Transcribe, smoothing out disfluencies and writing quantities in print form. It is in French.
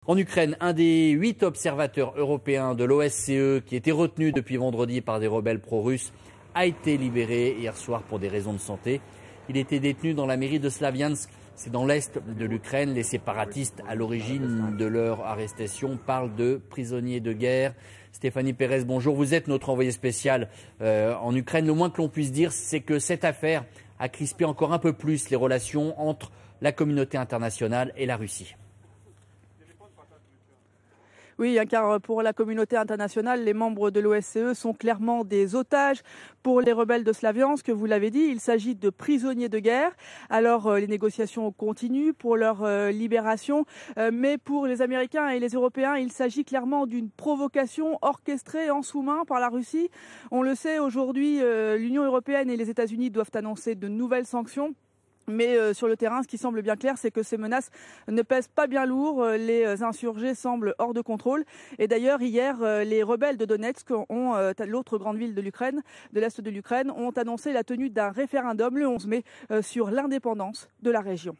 En Ukraine, un des 8 observateurs européens de l'OSCE qui était retenu depuis vendredi par des rebelles pro-russes a été libéré hier soir pour des raisons de santé. Il était détenu dans la mairie de Slaviansk, c'est dans l'est de l'Ukraine. Les séparatistes à l'origine de leur arrestation parlent de prisonniers de guerre. Stéphanie Pérez, bonjour, vous êtes notre envoyé spécial en Ukraine. Le moins que l'on puisse dire, c'est que cette affaire a crispé encore un peu plus les relations entre la communauté internationale et la Russie. Oui, car pour la communauté internationale, les membres de l'OSCE sont clairement des otages. Pour les rebelles de Slaviansk, vous l'avez dit, il s'agit de prisonniers de guerre. Alors les négociations continuent pour leur libération, mais pour les Américains et les Européens, il s'agit clairement d'une provocation orchestrée en sous-main par la Russie. On le sait, aujourd'hui, l'Union européenne et les États-Unis doivent annoncer de nouvelles sanctions. Mais sur le terrain, ce qui semble bien clair, c'est que ces menaces ne pèsent pas bien lourd. Les insurgés semblent hors de contrôle. Et d'ailleurs, hier, les rebelles de Donetsk, l'autre grande ville de l'Ukraine, de l'est de l'Ukraine, ont annoncé la tenue d'un référendum le 11 mai sur l'indépendance de la région.